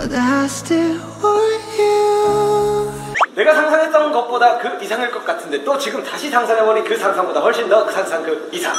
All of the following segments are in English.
but I still want you. 내가 상상했던 것보다 그 이상일 것 같은데 또 지금 다시 상상해보니 그 상상보다 훨씬 더 그 상상 그 이상.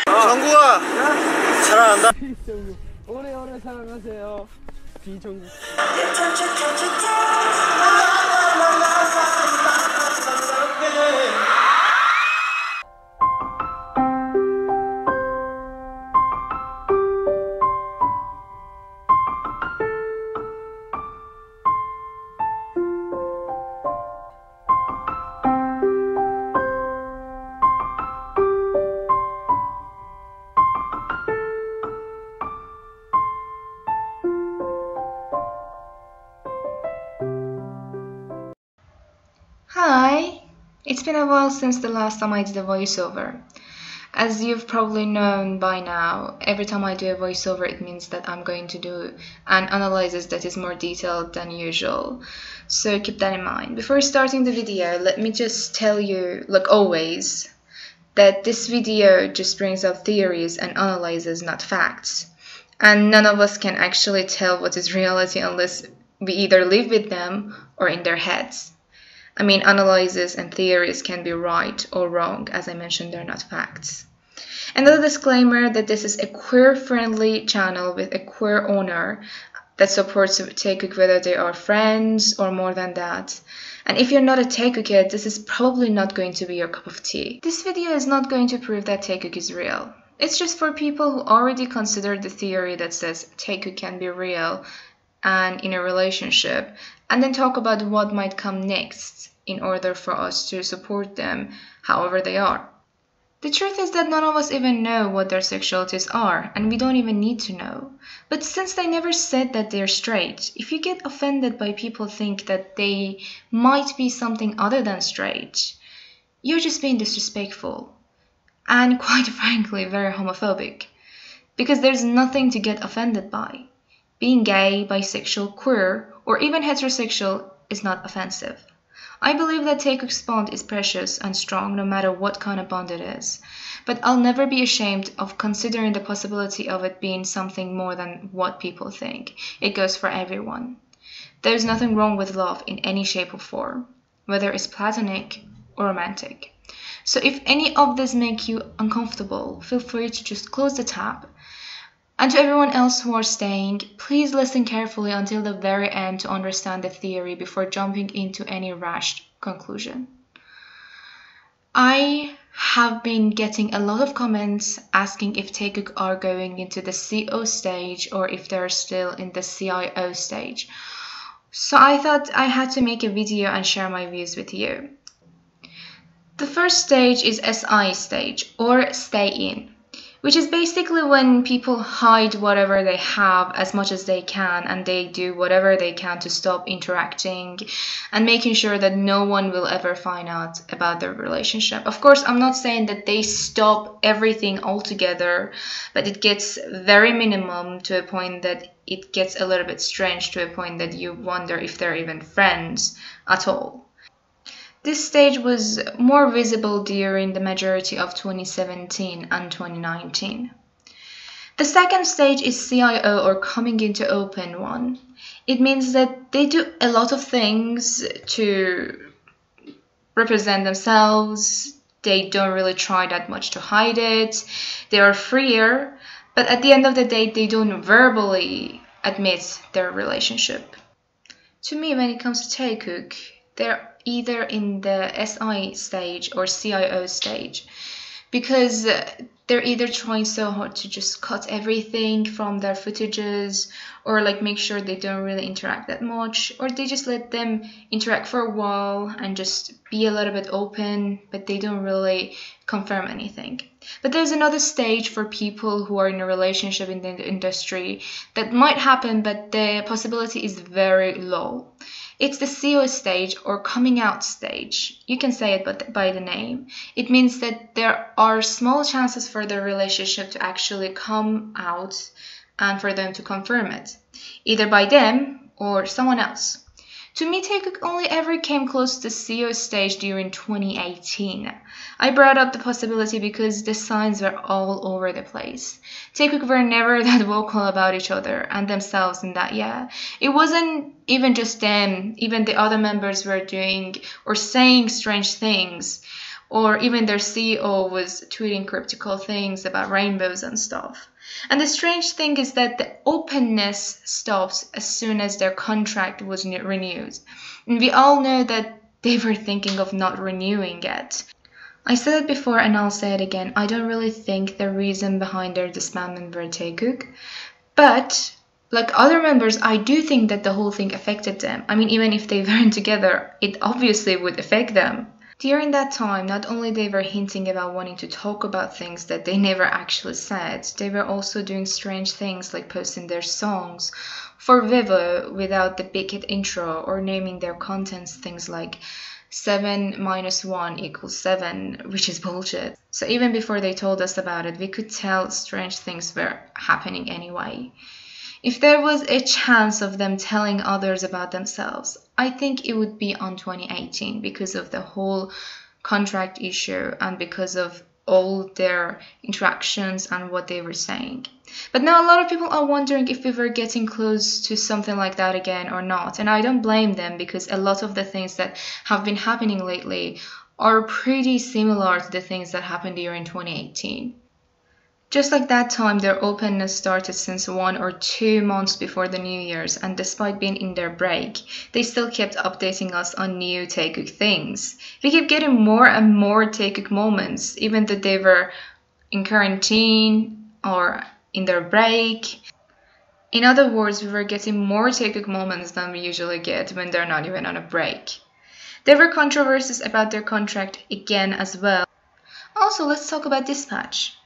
정국아 사랑한다. 오래오래 사랑하세요. 비정국. Hi! It's been a while since the last time I did a voiceover. As you've probably known by now, every time I do a voiceover it means that I'm going to do an analysis that is more detailed than usual. So keep that in mind. Before starting the video, let me just tell you, like always, that this video just brings up theories and analyses, not facts. And none of us can actually tell what is reality unless we either live with them or in their heads. I mean, analyses and theories can be right or wrong. As I mentioned, they're not facts. Another disclaimer that this is a queer-friendly channel with a queer owner that supports taekook whether they are friends or more than that. And if you're not a taekook yet, this is probably not going to be your cup of tea. This video is not going to prove that taekook is real. It's just for people who already consider the theory that says taekook can be real and in a relationship, and then talk about what might come next in order for us to support them however they are. The truth is that none of us even know what their sexualities are, and we don't even need to know. But since they never said that they're straight, if you get offended by people think that they might be something other than straight, you're just being disrespectful and quite frankly very homophobic, because there's nothing to get offended by. Being gay, bisexual, queer, or even heterosexual is not offensive. I believe that taekook's bond is precious and strong no matter what kind of bond it is, but I'll never be ashamed of considering the possibility of it being something more than what people think. It goes for everyone. There's nothing wrong with love in any shape or form, whether it's platonic or romantic. So if any of this make you uncomfortable, feel free to just close the tab. And to everyone else who are staying, please listen carefully until the very end to understand the theory before jumping into any rash conclusion. I have been getting a lot of comments asking if taekook are going into the CO stage or if they're still in the CIO stage. So I thought I had to make a video and share my views with you. The first stage is SI stage, or stay in, which is basically when people hide whatever they have as much as they can, and they do whatever they can to stop interacting and making sure that no one will ever find out about their relationship. Of course, I'm not saying that they stop everything altogether, but it gets very minimum to a point that it gets a little bit strange, to a point that you wonder if they're even friends at all. This stage was more visible during the majority of 2017 and 2019. The second stage is CIO, or coming into open one. It means that they do a lot of things to represent themselves. They don't really try that much to hide it. They are freer, but at the end of the day, they don't verbally admit their relationship. To me, when it comes to taekook, they're either in the SI stage or CIO stage, because they're either trying so hard to just cut everything from their footages, or like make sure they don't really interact that much, or they just let them interact for a while and just be a little bit open, but they don't really confirm anything. But there's another stage for people who are in a relationship in the industry that might happen, but the possibility is very low. It's the CO stage, or coming out stage. You can say it by the name. It means that there are small chances for the relationship to actually come out and for them to confirm it, either by them or someone else. To me, taekook only ever came close to the CIO stage during 2018. I brought up the possibility because the signs were all over the place. Taekook were never that vocal about each other and themselves in that year. It wasn't even just them, even the other members were doing or saying strange things, or even their CEO was tweeting cryptical things about rainbows and stuff. And the strange thing is that the openness stops as soon as their contract was renewed. And we all know that they were thinking of not renewing it. I said it before and I'll say it again. I don't really think the reason behind their disbandment were taekook. But like other members, I do think that the whole thing affected them. I mean, even if they weren't together, it obviously would affect them. During that time, not only they were hinting about wanting to talk about things that they never actually said, they were also doing strange things like posting their songs for Vivo without the big hit intro or naming their contents things like 7 minus 1 equals 7, which is bullshit. So even before they told us about it, we could tell strange things were happening anyway. If there was a chance of them telling others about themselves, I think it would be on 2018 because of the whole contract issue and because of all their interactions and what they were saying. But now a lot of people are wondering if we were getting close to something like that again or not. And I don't blame them because a lot of the things that have been happening lately are pretty similar to the things that happened during 2018. Just like that time, their openness started since 1 or 2 months before the New Year's, and despite being in their break, they still kept updating us on new taekook things. We kept getting more and more taekook moments, even though they were in quarantine or in their break. In other words, we were getting more taekook moments than we usually get when they're not even on a break. There were controversies about their contract again as well. Also, let's talk about Dispatch.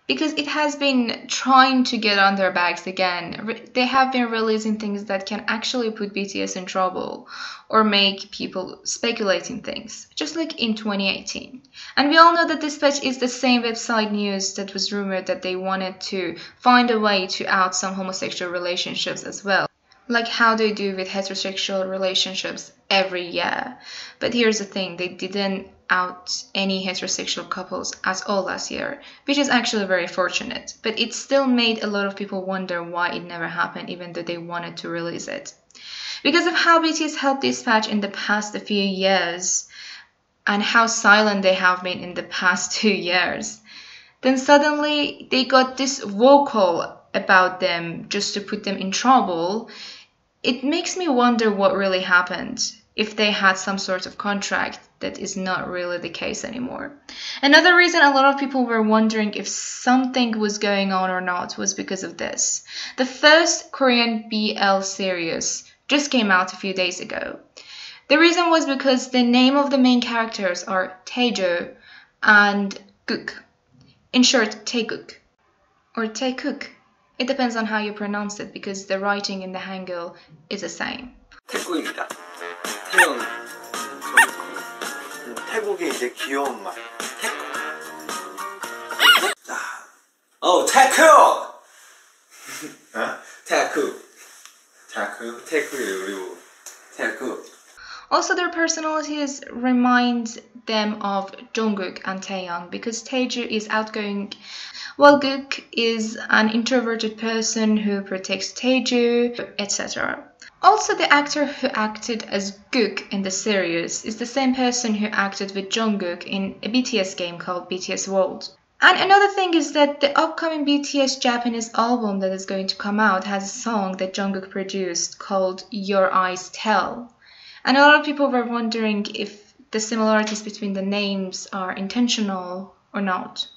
Because it has been trying to get on their backs again. They have been releasing things that can actually put BTS in trouble or make people speculating things, just like in 2018. And we all know that Dispatch is the same website news that was rumored that they wanted to find a way to out some homosexual relationships as well, like how they do with heterosexual relationships every year. But here's the thing, they didn't out any heterosexual couples at all last year, which is actually very fortunate, but it still made a lot of people wonder why it never happened even though they wanted to release it. Because of how BTS helped Dispatch in the past few years and how silent they have been in the past 2 years, then suddenly they got this vocal about them just to put them in trouble. It makes me wonder what really happened, if they had some sort of contract that is not really the case anymore. Another reason a lot of people were wondering if something was going on or not was because of this. The first Korean BL series just came out a few days ago. The reason was because the name of the main characters are Taejo and Gook. In short, taekook or taekook. It depends on how you pronounce it because the writing in the Hangul is the same. 태국입니다. 태영. 태국의 이제 귀여운 말. 태국! 태국. 태국. 태국이 우리 태국. Also, their personalities remind them of Jungkook and Taeyoung because Taeju is outgoing, while Gook is an introverted person who protects Taeju, etc. Also, the actor who acted as Gook in the series is the same person who acted with Jungkook in a BTS game called BTS World. And another thing is that the upcoming BTS Japanese album that is going to come out has a song that Jungkook produced called Your Eyes Tell. And a lot of people were wondering if the similarities between the names are intentional or not.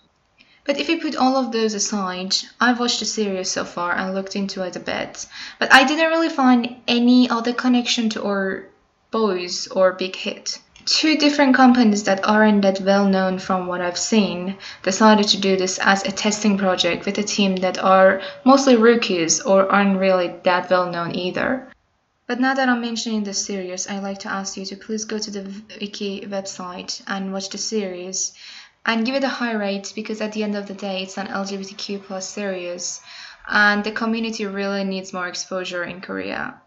But if you put all of those aside, I've watched the series so far and looked into it a bit, but I didn't really find any other connection to our boys or Big Hit. 2 different companies that aren't that well known from what I've seen decided to do this as a testing project with a team that are mostly rookies or aren't really that well known either. But now that I'm mentioning this series, I'd like to ask you to please go to the Wiki website and watch the series and give it a high rate because at the end of the day it's an LGBTQ+ series and the community really needs more exposure in Korea.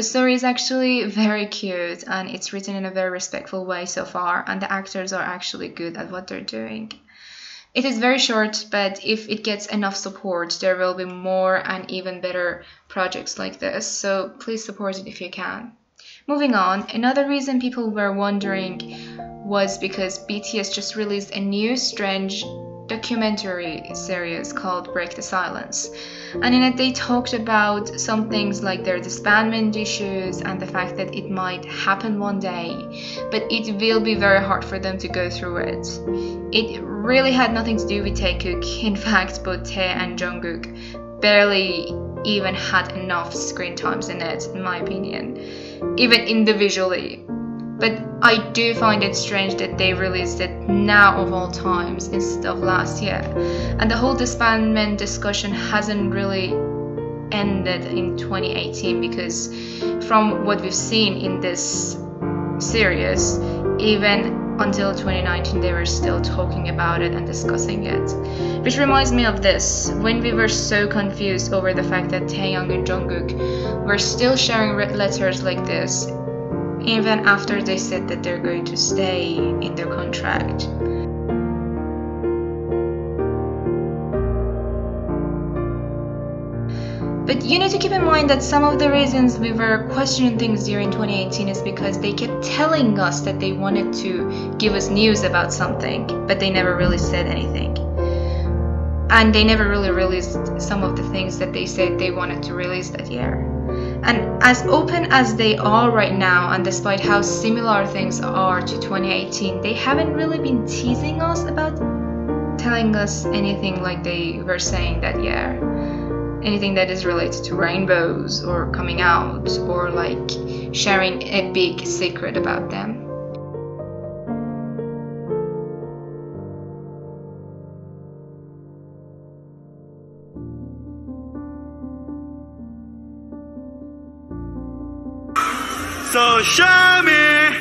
The story is actually very cute and it's written in a very respectful way so far, and the actors are actually good at what they're doing. It is very short, but if it gets enough support, there will be more and even better projects like this, so please support it if you can. Moving on, another reason people were wondering was because BTS just released a new strange documentary series called Break the Silence. And in it they talked about some things like their disbandment issues and the fact that it might happen one day, but it will be very hard for them to go through it. It really had nothing to do with Taekook. In fact, both Tae and Jungkook barely even had enough screen times in it, in my opinion, even individually. But I do find it strange that they released it now of all times instead of last year. And the whole disbandment discussion hasn't really ended in 2018, because from what we've seen in this series, even until 2019 they were still talking about it and discussing it. Which reminds me of this, when we were so confused over the fact that Taehyung and Jungkook were still sharing letters like this, even after they said that they're going to stay in their contract. But you need to keep in mind that some of the reasons we were questioning things during 2018 is because they kept telling us that they wanted to give us news about something, but they never really said anything. And they never really released some of the things that they said they wanted to release that year. And as open as they are right now, and despite how similar things are to 2018, they haven't really been teasing us about telling us anything like they were saying that year. Anything that is related to rainbows or coming out or like sharing a big secret about them. So show me.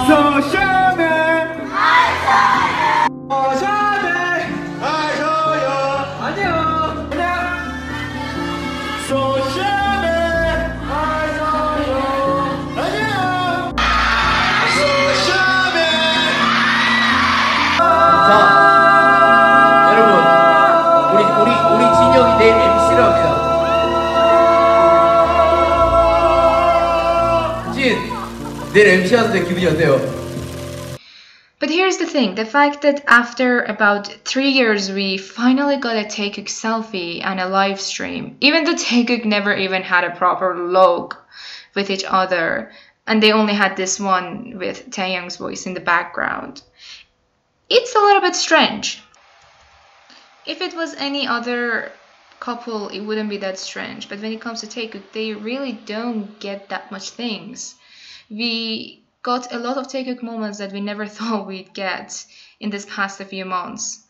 So show me. Oh, show me. I show you. 안녕. 안녕. So show me. I show you. 안녕. So show me. 자, 여러분, 우리 진영이 내일 MC를 합니다. 내일 MC 하는데 기분이 어때요? But here's the thing, the fact that after about 3 years we finally got a Taekook selfie and a live stream, even though Taekook never even had a proper log with each other, and they only had this one with Taehyung's voice in the background. It's a little bit strange. If it was any other couple, it wouldn't be that strange, but when it comes to Taekook, they really don't get that much things. We got a lot of Taekook moments that we never thought we'd get in this past few months.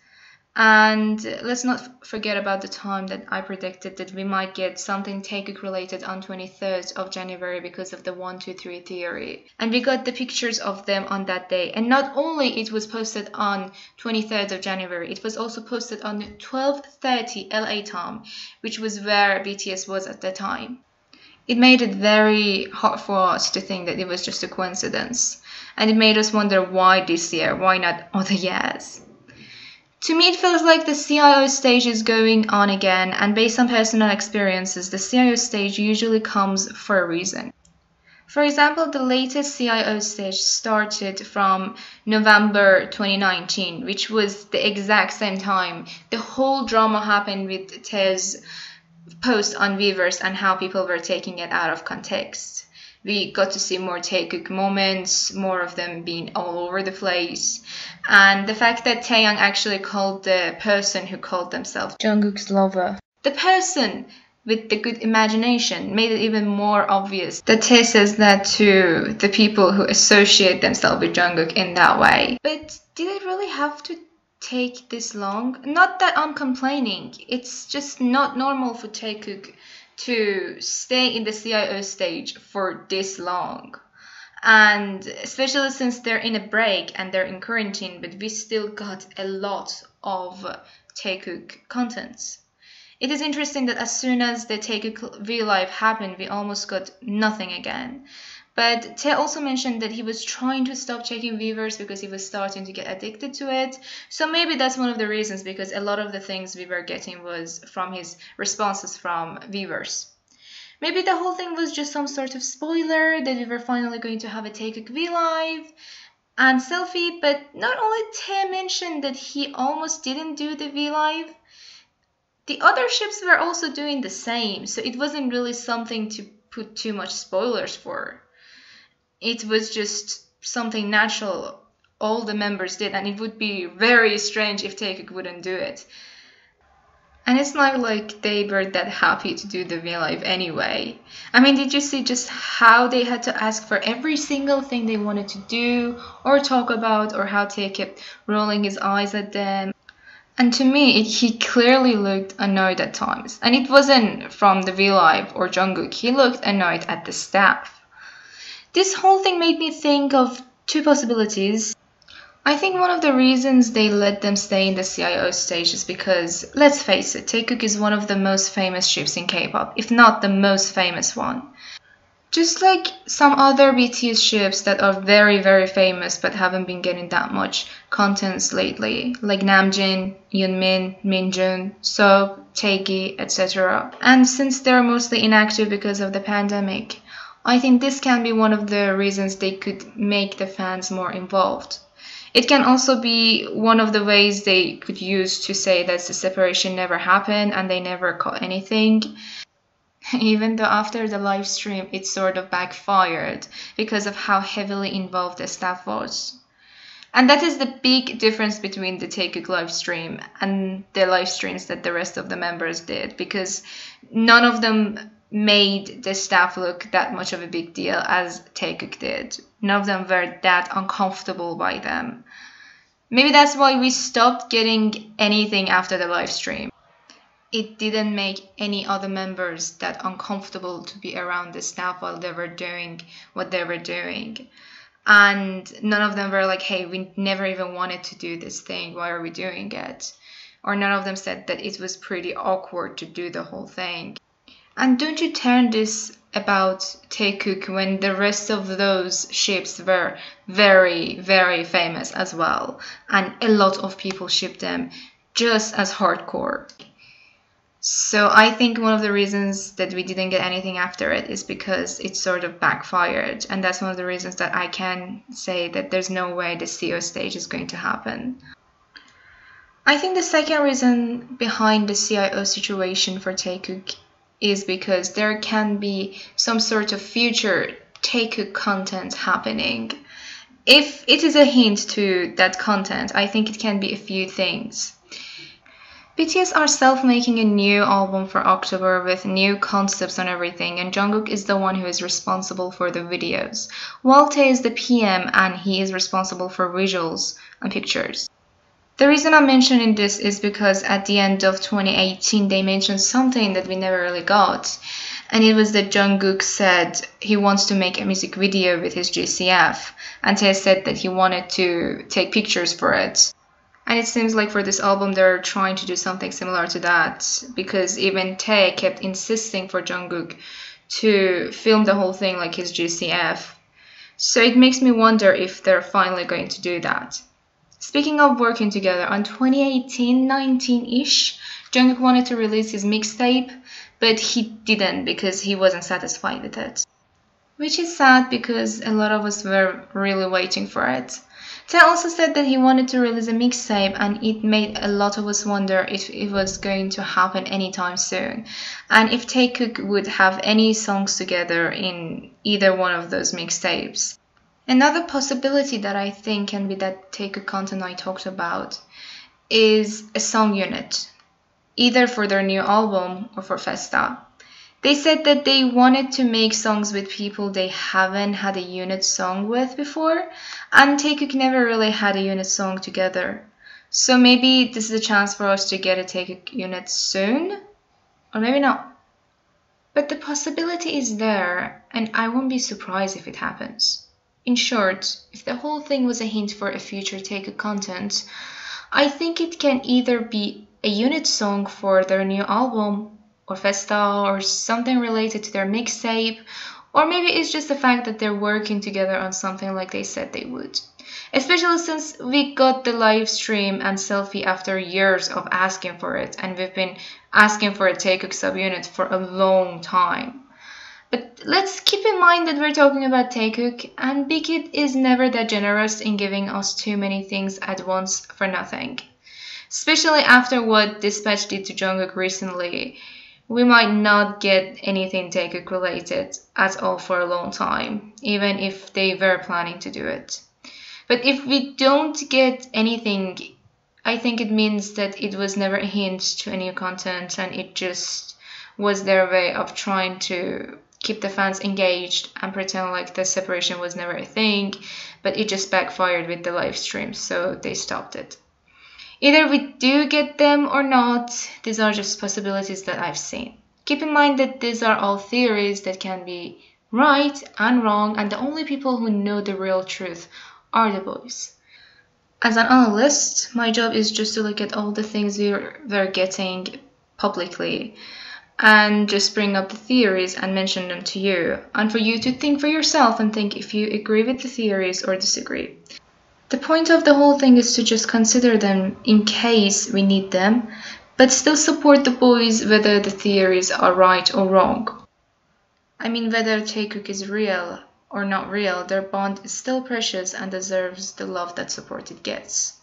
And let's not forget about the time that I predicted that we might get something Taekook related on 23rd of January because of the 1-2-3 theory. And we got the pictures of them on that day. And not only it was posted on 23rd of January, it was also posted on 12:30 LA time, which was where BTS was at the time. It made it very hard for us to think that it was just a coincidence. And it made us wonder why this year, why not other years? To me, it feels like the CIO stage is going on again, and based on personal experiences, the CIO stage usually comes for a reason. For example, the latest CIO stage started from November 2019, which was the exact same time the whole drama happened with Tae's post on Weverse and how people were taking it out of context. We got to see more Taekook moments, more of them being all over the place. And the fact that Taehyung actually called the person who called themselves Jungkook's lover, the person with the good imagination, made it even more obvious that Tae says that to the people who associate themselves with Jungkook in that way. But did it really have to take this long? Not that I'm complaining, it's just not normal for Taekook to stay in the CIO stage for this long, and especially since they're in a break and they're in quarantine, but we still got a lot of Taekook contents. It is interesting that as soon as the taekook-live happened, we almost got nothing again. But Tae also mentioned that he was trying to stop checking viewers because he was starting to get addicted to it. So maybe that's one of the reasons, because a lot of the things we were getting was from his responses from viewers. Maybe the whole thing was just some sort of spoiler that we were finally going to have a taekook-live and selfie. But not only Tae mentioned that he almost didn't do the V-Live, the other ships were also doing the same. So it wasn't really something to put too much spoilers for. It was just something natural all the members did, and it would be very strange if Taekook wouldn't do it. And it's not like they were that happy to do the V-Live anyway. I mean, did you see just how they had to ask for every single thing they wanted to do or talk about, or how Tae kept rolling his eyes at them? And to me, he clearly looked annoyed at times. And it wasn't from the V-Live or Jungkook, he looked annoyed at the staff. This whole thing made me think of two possibilities. I think one of the reasons they let them stay in the CIO stage is because, let's face it, Taekook is one of the most famous ships in K-pop, if not the most famous one. Just like some other BTS ships that are very, very famous but haven't been getting that much contents lately, like Namjoon, Yoonmin, Minjun, Soap, Taegi, etc. And since they're mostly inactive because of the pandemic, I think this can be one of the reasons they could make the fans more involved. It can also be one of the ways they could use to say that the separation never happened and they never caught anything. Even though after the live stream it sort of backfired because of how heavily involved the staff was. And that is the big difference between the Taekook live stream and the live streams that the rest of the members did, because none of them made the staff look that much of a big deal as Taekook did. None of them were that uncomfortable by them. Maybe that's why we stopped getting anything after the live stream. It didn't make any other members that uncomfortable to be around the staff while they were doing what they were doing. And none of them were like, hey, we never even wanted to do this thing, why are we doing it? Or none of them said that it was pretty awkward to do the whole thing. And don't you turn this about Taekook when the rest of those ships were very, very famous as well. And a lot of people shipped them just as hardcore. So I think one of the reasons that we didn't get anything after it is because it sort of backfired. And that's one of the reasons that I can say that there's no way the CO stage is going to happen. I think the second reason behind the CIO situation for Taekook is because there can be some sort of future Taekook content happening. If it is a hint to that content, I think it can be a few things. BTS are self-making a new album for October with new concepts and everything, and Jungkook is the one who is responsible for the videos, while Tae is the PM and he is responsible for visuals and pictures. The reason I'm mentioning this is because at the end of 2018 they mentioned something that we never really got, and it was that Jungkook said he wants to make a music video with his GCF, and Tae said that he wanted to take pictures for it. And it seems like for this album they're trying to do something similar to that, because even Tae kept insisting for Jungkook to film the whole thing like his GCF. So it makes me wonder if they're finally going to do that. Speaking of working together, on 2018-19-ish, Jungkook wanted to release his mixtape, but he didn't because he wasn't satisfied with it. Which is sad because a lot of us were really waiting for it. Tae also said that he wanted to release a mixtape, and it made a lot of us wonder if it was going to happen anytime soon, and if Taekook would have any songs together in either one of those mixtapes. Another possibility that I think can be that Taekook content I talked about is a song unit, either for their new album or for Festa. They said that they wanted to make songs with people they haven't had a unit song with before, and Taekook never really had a unit song together. So maybe this is a chance for us to get a Taekook unit soon, or maybe not. But the possibility is there, and I won't be surprised if it happens. In short, if the whole thing was a hint for a future Taekook content, I think it can either be a unit song for their new album or festa or something related to their mixtape, or maybe it's just the fact that they're working together on something like they said they would. Especially since we got the live stream and selfie after years of asking for it, and we've been asking for a taekook subunit for a long time. But let's keep in mind that we're talking about taekook, and Big Hit is never that generous in giving us too many things at once for nothing. Especially after what Dispatch did to Jungkook recently, we might not get anything taekook related at all for a long time, even if they were planning to do it. But if we don't get anything, I think it means that it was never a hint to a new content, and it just was their way of trying to keep the fans engaged and pretend like the separation was never a thing, but it just backfired with the live stream, so they stopped it. Either we do get them or not, these are just possibilities that I've seen. Keep in mind that these are all theories that can be right and wrong, and the only people who know the real truth are the boys. As an analyst, my job is just to look at all the things we're getting publicly and just bring up the theories and mention them to you, and for you to think for yourself and think if you agree with the theories or disagree. The point of the whole thing is to just consider them in case we need them, but still support the boys whether the theories are right or wrong. I mean, whether taekook is real or not real, their bond is still precious and deserves the love that support it gets.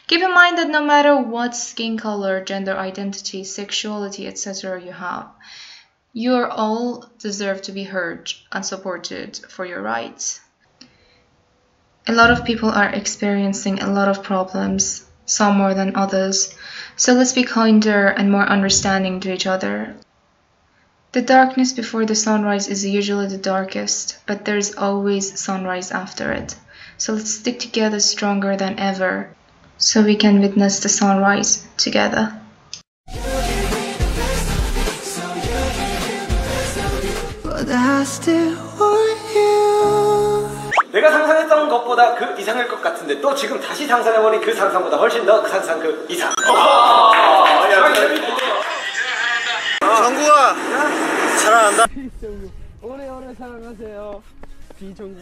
Keep in mind that no matter what skin color, gender identity, sexuality, etc. you have, you all deserve to be heard and supported for your rights. A lot of people are experiencing a lot of problems, some more than others, so let's be kinder and more understanding to each other. The darkness before the sunrise is usually the darkest, but there's always sunrise after it. So let's stick together stronger than ever, so we can witness the sunrise together. But I still want you. 내가 상상했던 것보다 그 이상일 것 같은데 또 지금 다시 상상해보니 그 상상보다 훨씬 더 그 상상 그 이상. 정국아 사랑한다. 오래오래 사랑하세요. 비정국.